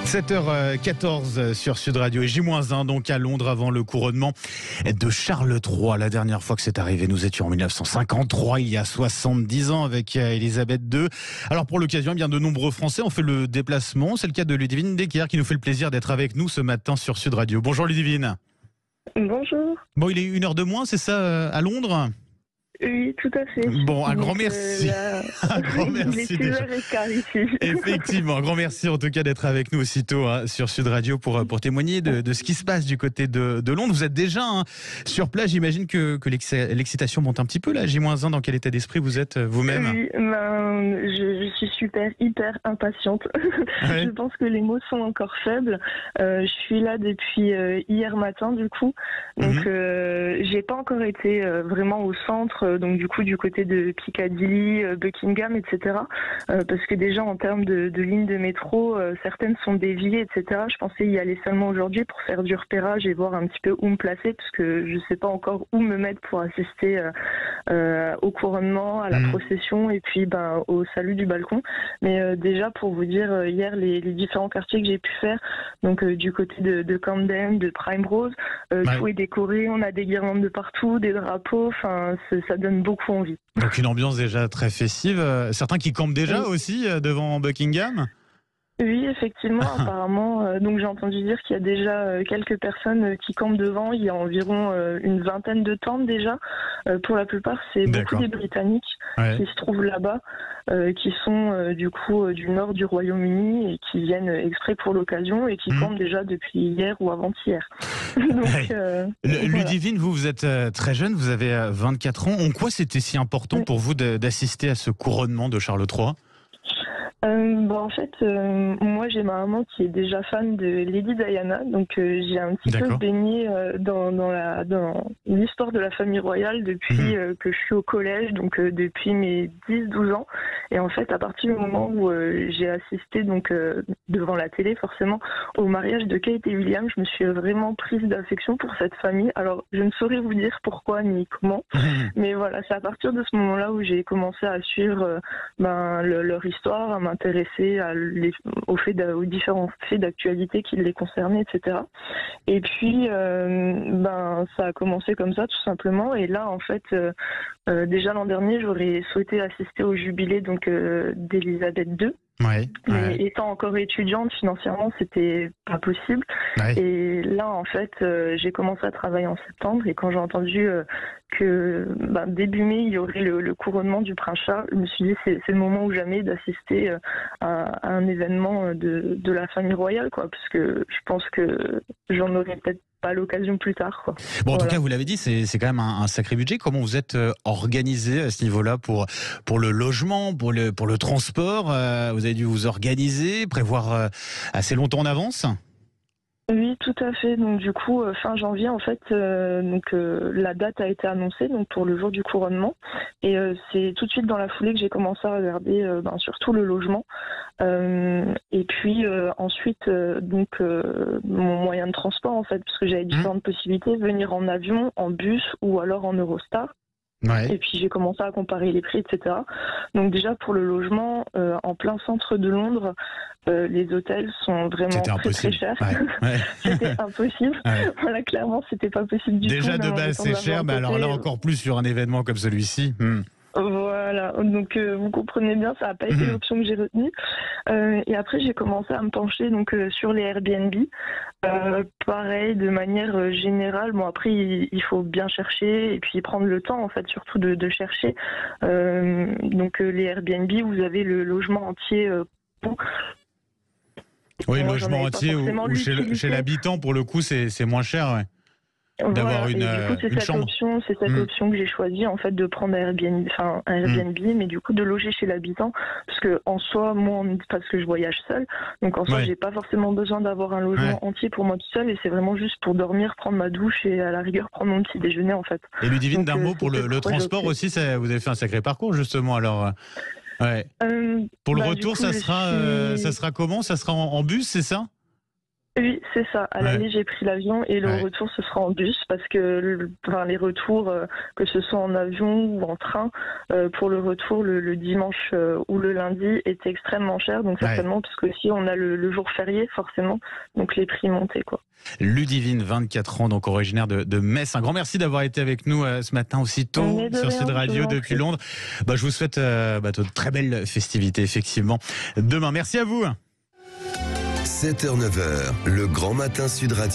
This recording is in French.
7h14 sur Sud Radio et J-1 donc à Londres avant le couronnement de Charles III. La dernière fois que c'est arrivé, nous étions en 1953, il y a 70 ans avec Elisabeth II. Alors pour l'occasion, bien de nombreux Français ont fait le déplacement. C'est le cas de Ludivine Decker qui nous fait le plaisir d'être avec nous ce matin sur Sud Radio. Bonjour Ludivine. Bonjour. Bon, il est 1h de moins, c'est ça, à Londres ? Oui, tout à fait. Bon, un grand merci. Un grand merci. Il est 6h15 ici. Effectivement, un grand merci en tout cas d'être avec nous aussitôt sur Sud Radio pour témoigner de ce qui se passe du côté de Londres. Vous êtes déjà sur place, j'imagine que l'excitation monte un petit peu là. J-1, dans quel état d'esprit vous êtes vous-même ? Oui, je suis hyper impatiente. Ouais. Je pense que les mots sont encore faibles. Je suis là depuis hier matin du coup. Donc j'ai pas encore été vraiment au centre. Donc du coup du côté de Piccadilly, Buckingham, etc. Parce que déjà en termes de lignes de métro, certaines sont déviées, etc. Je pensais y aller seulement aujourd'hui pour faire du repérage et voir un petit peu où me placer, parce que je sais pas encore où me mettre pour assister au couronnement, à la procession et puis au salut du balcon. Mais déjà pour vous dire, hier les différents quartiers que j'ai pu faire, donc du côté de Camden, de Primrose, tout est décoré, on a des guirlandes de partout, des drapeaux, enfin ça donne beaucoup envie. Donc une ambiance déjà très festive. Certains qui campent déjà aussi devant Buckingham ? Oui, effectivement, apparemment. Donc j'ai entendu dire qu'il y a déjà quelques personnes qui campent devant. Il y a environ une vingtaine de tentes déjà. Pour la plupart, c'est beaucoup des Britanniques qui se trouvent là-bas, qui sont du coup du nord du Royaume-Uni et qui viennent exprès pour l'occasion et qui campent déjà depuis hier ou avant-hier. Donc, Ludivine, vous êtes très jeune, vous avez 24 ans. En quoi c'était si important pour vous d'assister à ce couronnement de Charles III ? En fait, moi j'ai ma maman qui est déjà fan de Lady Diana, donc j'ai un petit peu baigné dans l'histoire de la famille royale depuis que je suis au collège, donc depuis mes 10-12 ans. Et en fait, à partir du moment où j'ai assisté donc devant la télé forcément au mariage de Kate et William, je me suis vraiment prise d'affection pour cette famille. Alors je ne saurais vous dire pourquoi ni comment, mais voilà, c'est à partir de ce moment-là où j'ai commencé à suivre leur histoire, à m'intéresser aux différents faits d'actualité qui les concernaient, etc. Et puis, ça a commencé comme ça, tout simplement. Et là, en fait, déjà l'an dernier, j'aurais souhaité assister au jubilé donc d'Elisabeth II. Mais étant encore étudiante, financièrement, c'était pas possible. Et là, en fait, j'ai commencé à travailler en septembre. Et quand j'ai entendu que début mai, il y aurait le couronnement du prince Charles, je me suis dit c'est le moment ou jamais d'assister à un événement de la famille royale, quoi. Parce que je pense que j'en aurais peut-être pas l'occasion plus tard, quoi. Bon, en tout cas, vous l'avez dit, c'est quand même un sacré budget. Comment vous êtes organisé à ce niveau-là pour le logement, pour le transport ? Vous avez dû vous organiser, prévoir assez longtemps en avance ? Oui, tout à fait. Donc du coup, fin janvier, en fait, la date a été annoncée donc pour le jour du couronnement. Et c'est tout de suite dans la foulée que j'ai commencé à regarder surtout le logement. Et puis ensuite, mon moyen de transport, en fait, parce que j'avais différentes possibilités, venir en avion, en bus ou alors en Eurostar. Et puis j'ai commencé à comparer les prix, etc. Donc déjà pour le logement, en plein centre de Londres, les hôtels sont vraiment très chers. C'était impossible. Voilà, clairement, c'était pas possible du tout. Déjà de base c'est cher, mais alors là encore plus sur un événement comme celui-ci. Voilà, donc vous comprenez bien, ça n'a pas été l'option que j'ai retenue. Et après, j'ai commencé à me pencher sur les Airbnb. Pareil, de manière générale. Bon, après, il faut bien chercher et puis prendre le temps, en fait, surtout de chercher. Les Airbnb, vous avez le logement entier. Oui, le logement entier ou chez l'habitant, pour le coup, c'est moins cher, d'avoir une chambre. C'est cette option que j'ai choisie, en fait, de prendre un Airbnb, mais du coup de loger chez l'habitant, parce que en soi, moi, parce que je voyage seule, donc en soi, j'ai pas forcément besoin d'avoir un logement entier pour moi tout seul, et c'est vraiment juste pour dormir, prendre ma douche et à la rigueur prendre mon petit déjeuner, en fait. Et Ludivine, d'un mot pour le transport aussi, vous avez fait un sacré parcours justement, alors. Pour le retour, ça sera comment ? Ça sera en bus, c'est ça ? Oui, c'est ça. À l'aller, j'ai pris l'avion et le Ouais. retour, ce sera en bus parce que les retours, que ce soit en avion ou en train, pour le retour, le dimanche ou le lundi, étaient extrêmement chers. Donc Ouais. certainement, parce qu'aussi, on a le jour férié, forcément. Donc les prix montaient, quoi. Ludivine, 24 ans, donc originaire de Metz. Un grand merci d'avoir été avec nous ce matin aussitôt Mais de sur rien, Sud je Radio vous en depuis prie. Londres. Je vous souhaite de très belles festivités, effectivement, demain. Merci à vous. 7h-9h, le grand matin Sud Radio.